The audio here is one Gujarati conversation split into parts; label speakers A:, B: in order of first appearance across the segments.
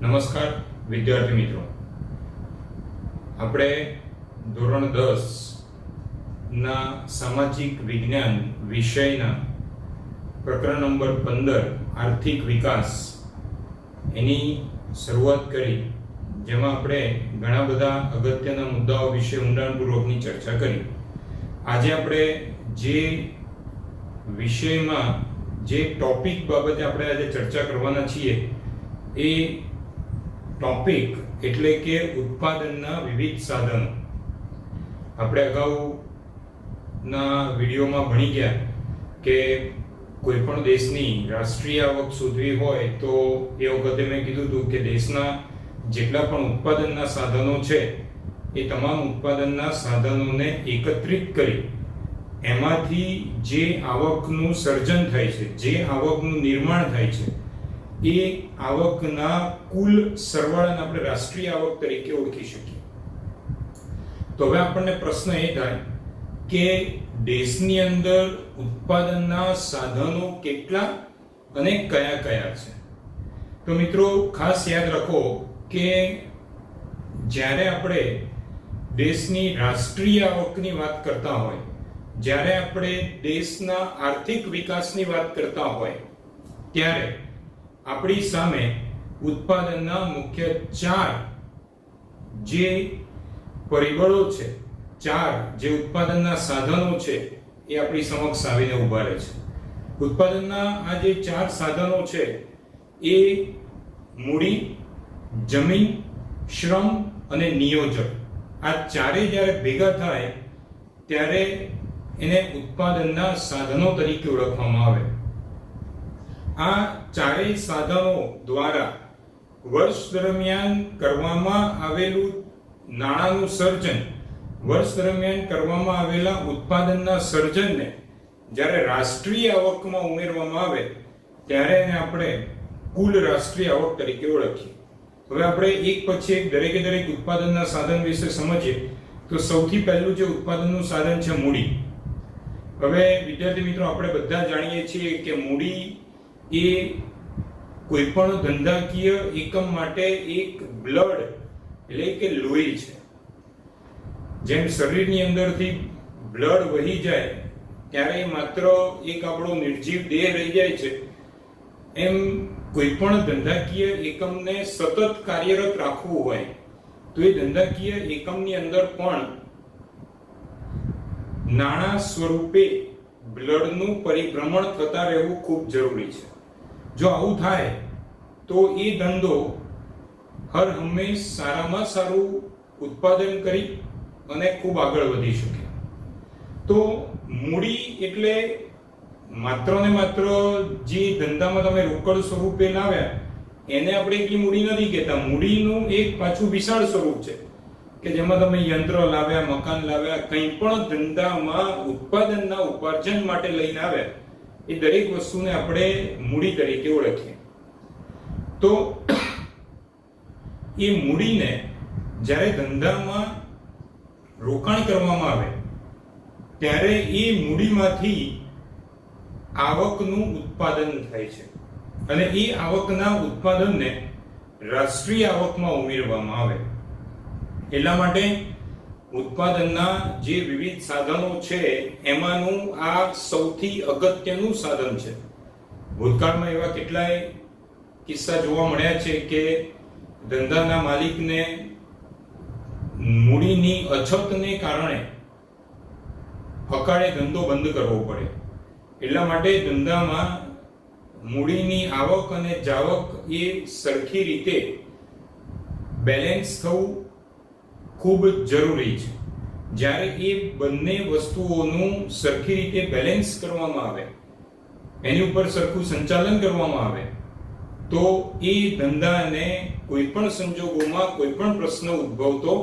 A: નમસ્કાર વિદ્યાર્થી મિત્રો, આપણે ધોરણ 10 ના સામાજિક વિજ્ઞાન વિષયના પ્રકરણ નંબર 15 આર્થિક વિકાસ એની શરૂઆત કરી, જેમાં આપણે ઘણા બધા અગત્યના મુદ્દાઓ વિશે ઊંડાણપૂર્વકની ચર્ચા કરી. આજે આપણે જે વિષયમાં જે ટોપિક બાબતે આપણે આજે ચર્ચા કરવાના છીએ એ ટોપિક એટલે કે ઉત્પાદનના વિવિધ સાધનો. આપણે અગાઉના વિડીયોમાં ભણી ગયા કે કોઈ પણ દેશની રાષ્ટ્રીય આવક શોધવી હોય તો એ વખતે મેં કીધું હતું કે દેશના જેટલા પણ ઉત્પાદનના સાધનો છે એ તમામ ઉત્પાદનના સાધનોને એકત્રિત કરી એમાંથી જે આવકનું સર્જન થાય છે, જે આવકનું નિર્માણ થાય છે, એ આવકના કુલ સરવાળાને આપણે રાષ્ટ્રીય આવક તરીકે ઓળખી શકીએ. તો હવે આપણને પ્રશ્ન એ થાય કે દેશની અંદર ઉત્પાદનના સાધનો કેટલા અને કયા કયા છે. તો મિત્રો ખાસ યાદ રાખો કે જ્યારે આપણે દેશની રાષ્ટ્રીય આવકની વાત કરતા હોય, જ્યારે આપણે દેશના આર્થિક વિકાસની વાત કરતા હોય, ત્યારે આપણી સામે ઉત્પાદનના મુખ્ય 4 જે પરિબળો છે, 4 જે ઉત્પાદનના સાધનો છે એ આપણી સમક્ષ આવીને ઊભા રહે છે. ઉત્પાદનના આ જે 4 સાધનો છે એ મૂડી, જમીન, શ્રમ અને નિયોજક, આ ચારે જ્યારે ભેગા થાય ત્યારે એને ઉત્પાદનના સાધનો તરીકે ઓળખવામાં આવે. આ ચારેય સાધનો દ્વારા વર્ષ દરમિયાન કરવામાં આવેલું નાણાંનું સર્જન, વર્ષ દરમિયાન કરવામાં આવેલા ઉત્પાદનના સર્જનને જ્યારે રાષ્ટ્રીય આવકમાં ઉમેરવામાં આવે ત્યારે એને આપણે કુલ રાષ્ટ્રીય આવક તરીકે ઓળખીએ. હવે આપણે એક પછી એક દરેકે દરેક ઉત્પાદનના સાધન વિશે સમજીએ. તો સૌથી પહેલું જે ઉત્પાદનનું સાધન છે મૂડી. હવે વિદ્યાર્થી મિત્રો, આપણે બધા જાણીએ છીએ કે મૂડી એ કોઈ પણ ધંધાકીય એકમ માટે એક બ્લડ એટલે કે લોહી છે. જેમ શરીરની અંદરથી બ્લડ વહી જાય ત્યારે માત્ર એક આપણો નિર્જીવ દેહ રહી જાય છે, એમ કોઈ પણ ધંધાકીય એકમને સતત કાર્યરત રાખવું હોય તો એ ધંધાકીય એકમની અંદર પણ નાણાં સ્વરૂપે બ્લડનું પરિભ્રમણ થતા રહેવું ખૂબ જરૂરી છે. જો આવું થાય તો એ ધંધો હર હંમેશ સારામાં સારું ઉત્પાદન કરી અને ખૂબ આગળ વધી શકે. તો મૂડી એટલે માત્ર ને માત્ર જે ધંધામાં તમે રોકડ સ્વરૂપે લાવ્યા એને આપણે એટલી મૂડી નથી કહેતા. મૂડીનું એક પાછું વિશાળ સ્વરૂપ છે કે જેમાં તમે યંત્ર લાવ્યા, મકાન લાવ્યા, કંઈ પણ ધંધામાં ઉત્પાદનના ઉપાર્જન માટે લઈને આવ્યા, એ દરેક વસ્તુને આપણે મૂડી તરીકે ઓળખીએ. તો એ મૂડીને જ્યારે ધંધામાં રોકાણ કરવામાં આવે ત્યારે એ મૂડીમાંથી આવકનું ઉત્પાદન થાય છે અને એ આવકના ઉત્પાદનને રાષ્ટ્રીય આવકમાં ઉમેરવામાં આવે. એટલા માટે ઉત્પાદનના જે વિવિધ સાધનો છે એમાંનું આ સૌથી અગત્યનું સાધન છે. ભૂતકાળમાં એવા કેટલાય કિસ્સા જોવા મળ્યા છે કે ધંધાના માલિકને મૂડીની અછતને કારણે અકાળે ધંધો બંધ કરવો પડે. એટલા માટે ધંધામાં મૂડીની આવક અને જાવક એ સરખી રીતે બેલેન્સ થવું ખૂબ જરૂરી છે. જ્યારે એ બંને વસ્તુઓનું સરખી રીતે બેલેન્સ કરવામાં આવે, એની ઉપર સરખું સંચાલન કરવામાં આવે તો એ ધંધાને કોઈ પણ સંજોગોમાં કોઈ પણ પ્રશ્ન ઉદ્ભવતો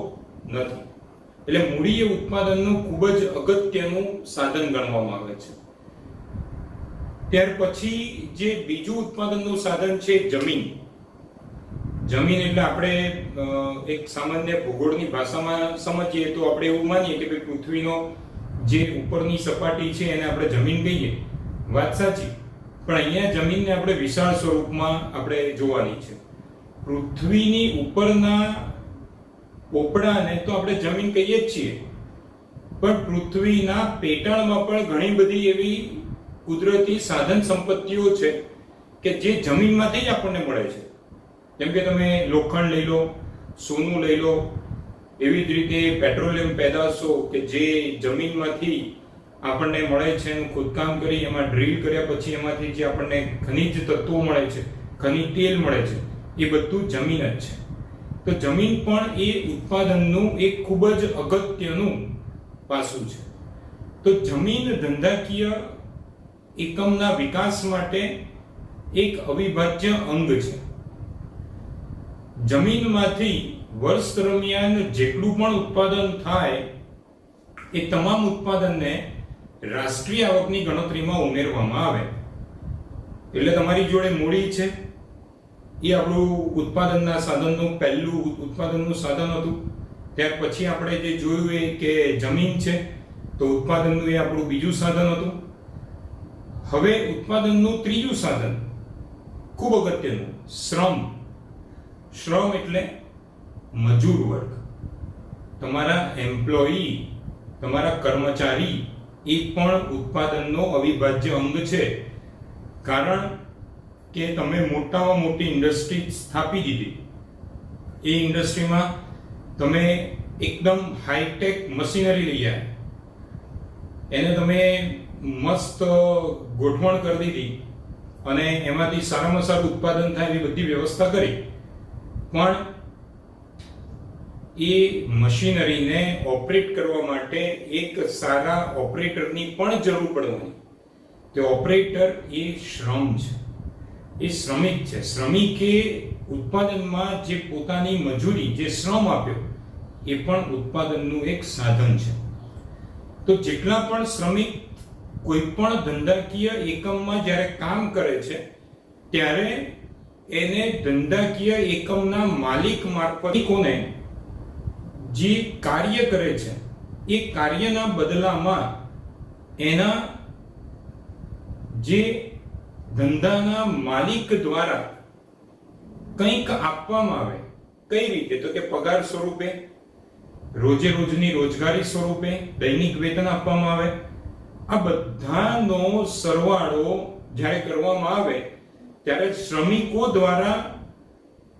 A: નથી. એટલે મૂડી એ ઉત્પાદનનું ખૂબ જ અગત્યનું સાધન ગણવામાં આવે છે. ત્યાર પછી જે બીજું ઉત્પાદનનું સાધન છે જમીન. જમીન એટલે આપણે એક સામાન્ય ભૂગોળની ભાષામાં સમજીએ તો આપણે એવું માનીએ કે ભાઈ પૃથ્વીનો જે ઉપરની સપાટી છે એને આપણે જમીન કહીએ. વાત સાચી, પણ અહીંયા જમીનને આપણે વિશાળ સ્વરૂપમાં આપણે જોવાની છે. પૃથ્વીની ઉપરના પોપડાને તો આપણે જમીન કહીએ જ છીએ, પણ પૃથ્વીના પેટાળમાં પણ ઘણી બધી એવી કુદરતી સાધન સંપત્તિઓ છે કે જે જમીનમાંથી જ આપણને મળે છે. જેમ કે તમે લોખંડ લઈ લો, સોનું લઈ લો, એવી જ રીતે પેટ્રોલિયમ પેદાશો કે જે જમીનમાંથી આપણને મળે છે, એનું ખોદકામ કરી એમાં ડ્રીલ કર્યા પછી એમાંથી જે આપણને ખનિજ તત્વો મળે છે, ખનિજ તેલ મળે છે, એ બધું જમીન જ છે. તો જમીન પણ એ ઉત્પાદનનું એક ખૂબ જ અગત્યનું પાસું છે. તો જમીન ધંધાકીય એકમના વિકાસ માટે એક અવિભાજ્ય અંગ છે. જમીનમાંથી વર્ષ દરમિયાન જેટલું પણ ઉત્પાદન થાય એ તમામ ઉત્પાદનને રાષ્ટ્રીય આવકની ગણતરીમાં ઉમેરવામાં આવે. એટલે તમારી જોડે મૂડી છે, એ આપણું ઉત્પાદનના સાધનનું પહેલું ઉત્પાદનનું સાધન હતું. ત્યાર પછી આપણે જે જોયું એ કે જમીન છે, તો ઉત્પાદનનું એ આપણું બીજું સાધન હતું. હવે ઉત્પાદનનું ત્રીજું સાધન ખૂબ અગત્યનું, શ્રમ. શ્રમ એટલે મજૂર વર્ગ, તમારા એમ્પ્લોયી, તમારા કર્મચારી એ પણ ઉત્પાદનનો અવિભાજ્ય અંગ છે. કારણ કે તમે મોટામાં મોટી ઇન્ડસ્ટ્રી સ્થાપી દીધી, એ ઇન્ડસ્ટ્રીમાં તમે એકદમ હાઈટેક મશીનરી લઈ આવ્યા, એને તમે મસ્ત ગોઠવણ કરી દીધી અને એમાંથી સારામાં સારું ઉત્પાદન થાય એવી બધી વ્યવસ્થા કરી, પણ એ મશીનરીને ઓપરેટ કરવા માટે એક સારા ઓપરેટરની પણ જરૂર પડવાની. તે ઓપરેટર એ શ્રમ છે, એ શ્રમિક છે. શ્રમિકે ઉત્પાદનમાં જે પોતાની મજૂરી, જે શ્રમ આપ્યો, એ પણ ઉત્પાદનનું એક સાધન છે. તો જેટલા પણ શ્રમિક કોઈ પણ ધંધાકીય એકમમાં જ્યારે કામ કરે છે, ત્યારે એને ધંધાકીય એકમના માલિક મારફતે જે કાર્ય કરે છે, એ કાર્યના બદલામાં એના જે ધંધાના માલિક દ્વારા કંઈક આપવામાં આવે. કઈ રીતે? તો કે પગાર સ્વરૂપે, રોજે રોજની રોજગારી સ્વરૂપે, દૈનિક વેતન આપવામાં આવે. આ બધાનો સરવાળો જ્યારે કરવામાં આવે ત્યારે શ્રમિકો દ્વારા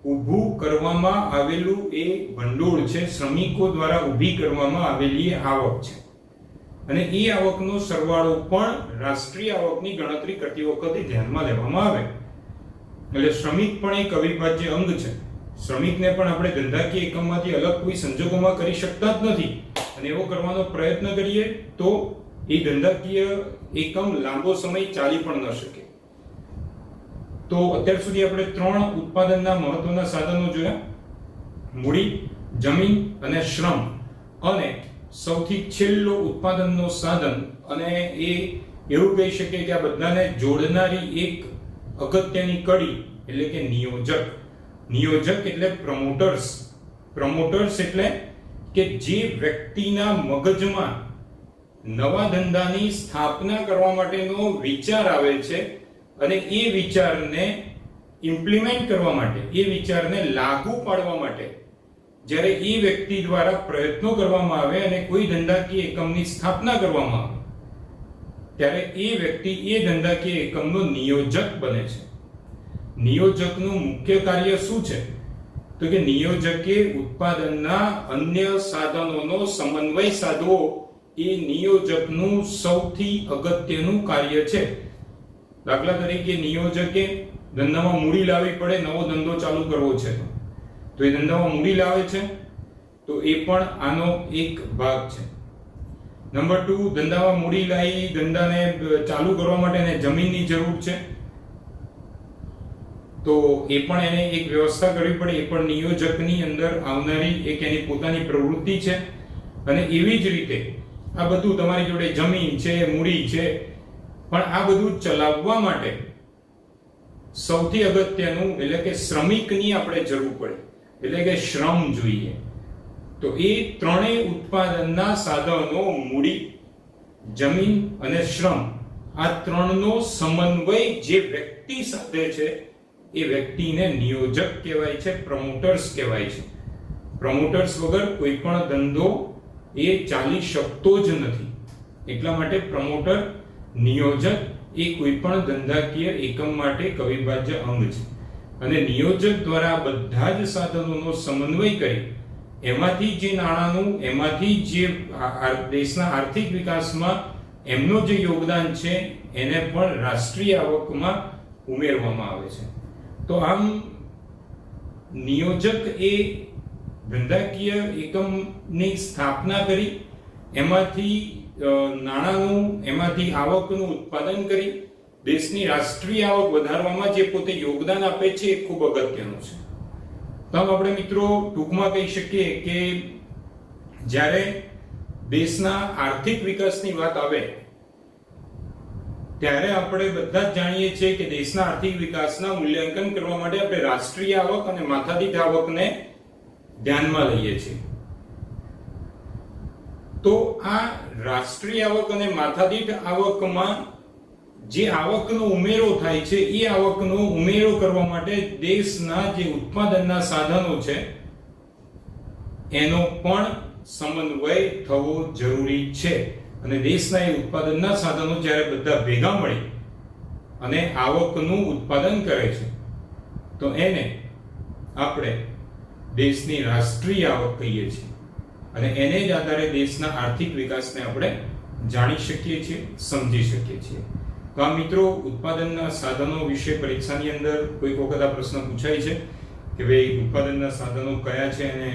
A: ઊભું કરવામાં આવેલું એ ભંડોળ છે, શ્રમિકો દ્વારા ઊભી કરવામાં આવેલી આવક છે. અને એ આવકનો સરવાળો પણ રાષ્ટ્રીય આવકની ગણતરી કરતી વખતે ધ્યાનમાં લેવામાં આવે. એટલે શ્રમિક પણ એક અવિભાજ્ય અંગ છે. શ્રમિકને પણ આપણે ધંધાકીય એકમમાંથી અલગ કોઈ સંજોગોમાં કરી શકતા જ નથી, અને એવો કરવાનો પ્રયત્ન કરીએ તો એ ધંધાકીય એકમ લાંબો સમય ચાલી પણ ન શકે. તો અત્યાર સુધી આપણે 3 ઉત્પાદનના મહત્વના સાધનો જોયા: મૂડી, જમીન અને શ્રમ. અને સૌથી છેલ્લો ઉત્પાદનનો સાધન, અને એ એવું કહી શકીએ કે આ બધાને જોડનારી એક અગત્યની કડી એટલે કે નિયોજક. નિયોજક એટલે પ્રમોટર્સ. પ્રમોટર્સ એટલે કે જે વ્યક્તિના મગજમાં નવા ધંધાની સ્થાપના કરવા માટેનો વિચાર આવે છે અને એ વિચારને ઇમ્પ્લિમેન્ટ કરવા માટે, એ વિચારને લાગુ પાડવા માટે જ્યારે એ વ્યક્તિ દ્વારા પ્રયત્નો કરવામાં આવે અને કોઈ ધંધાકીય એકમની સ્થાપના કરવામાં આવે, ત્યારે એ વ્યક્તિ એ ધંધાકીય એકમનો નિયોજક બને છે. નિયોજકનું મુખ્ય કાર્ય શું છે? તો કે નિયોજકે ઉત્પાદનના અન્ય સાધનોનો સમન્વય સાધવો એ નિયોજકનું સૌથી અગત્યનું કાર્ય છે. દાખલા તરીકે નિયોજકે ધંધામાં મૂડી લાવવી પડે, નવો ધંધો ચાલુ કરવો છે તો એ ધંધામાં મૂડી લાવે છે, તો એ પણ આનો એક ભાગ છે. નંબર 2, ધંધામાં મૂડી લાવી ધંધાને ચાલુ કરવા માટે એને જમીનની જરૂર છે, તો એ પણ એને એક વ્યવસ્થા કરવી પડે. એ પણ નિયોજકની અંદર આવનારી એક એની પોતાની પ્રવૃત્તિ છે. અને એવી જ રીતે આ બધું તમારી જોડે જમીન છે, મૂડી છે, પણ આ બધું ચલાવવા માટે સૌથી અગત્યનું એટલે કે શ્રમિકની આપણે જરૂર પડે, એટલે કે શ્રમ જોઈએ. તો એ ત્રણેય ઉત્પાદનના સાધનો મૂડી, જમીન અને શ્રમ, આ ત્રણનો સમન્વય જે વ્યક્તિ સાથે છે એ વ્યક્તિને નિયોજક કહેવાય છે, પ્રમોટર્સ કહેવાય છે. પ્રમોટર્સ વગર કોઈ પણ ધંધો એ ચાલી શકતો જ નથી. એટલા માટે પ્રમોટર, નિયોજક એ કોઈ પણ ધંધાકીય એકમ માટે અવિભાજ્ય અંગ છે. અને નિયોજક દ્વારા બધા જ સાધનોનો સમન્વય કરી એમાંથી જે નાણાંનું, એમાંથી જે દેશના આર્થિક વિકાસમાં એમનો જે યોગદાન છે એને પણ રાષ્ટ્રીય આવકમાં ઉમેરવામાં આવે છે. તો આમ નિયોજક એ ધંધાકીય એકમની સ્થાપના કરી એમાંથી નાણાંનું, એમાંથી આવકનું ઉત્પાદન કરી દેશની રાષ્ટ્રીય આવક વધારવામાં જે પોતે યોગદાન આપે છે એ ખૂબ અગત્યનું છે. તો આપણે મિત્રો ટૂંકમાં કહી શકીએ કે જ્યારે દેશના આર્થિક વિકાસની વાત આવે ત્યારે આપણે બધા જ જાણીએ છીએ કે દેશના આર્થિક વિકાસના મૂલ્યાંકન કરવા માટે આપણે રાષ્ટ્રીય આવક અને માથાદીઠ આવકને ધ્યાનમાં લઈએ છીએ. તો આ રાષ્ટ્રીય આવક અને માથાદીઠ આવકમાં જે આવકનો ઉમેરો થાય છે એ આવકનો ઉમેરો કરવા માટે દેશના જે ઉત્પાદનના સાધનો છે એનો પણ સમન્વય થવો જરૂરી છે. અને દેશના એ ઉત્પાદનના સાધનો જ્યારે બધા ભેગા મળી અને આવકનું ઉત્પાદન કરે છે તો એને આપણે દેશની રાષ્ટ્રીય આવક કહીએ છીએ. અને એને જ આધારે દેશના આર્થિક વિકાસને આપણે જાણી શકીએ છીએ, સમજી શકીએ છીએ. તો આ મિત્રો ઉત્પાદનના સાધનો વિશે પરીક્ષાની અંદર કોઈક વખત આ પ્રશ્ન પૂછાય છે કે ભાઈ ઉત્પાદનના સાધનો કયા છે અને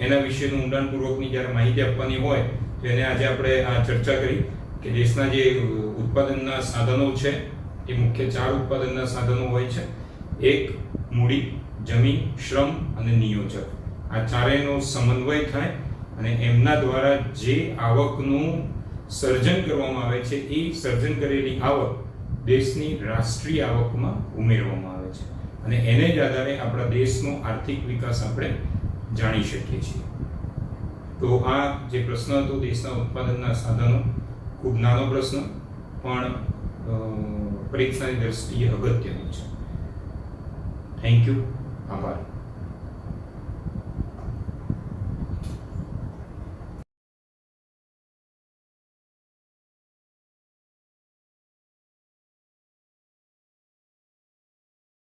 A: એના વિશેનું ઊંડાણપૂર્વકની જ્યારે માહિતી આપવાની હોય તો એને આજે આપણે આ ચર્ચા કરી કે દેશના જે ઉત્પાદનના સાધનો છે એ મુખ્ય 4 ઉત્પાદનના સાધનો હોય છે. એક મૂડી, જમીન, શ્રમ અને નિયોજક. આ ચારેયનો સમન્વય થાય અને એમના દ્વારા જે આવકનું સર્જન કરવામાં આવે છે એ સર્જન કરેલી આવક દેશની રાષ્ટ્રીય આવકમાં ઉમેરવામાં આવે છે. અને એને જ આધારે આપણા દેશનો આર્થિક વિકાસ આપણે જાણી શકીએ છીએ. તો આ જે પ્રશ્ન હતો દેશના ઉત્પાદનના સાધનો, ખૂબ નાનો પ્રશ્ન પણ પરીક્ષાની દ્રષ્ટિએ અગત્યનો છે. Thank you. આભાર.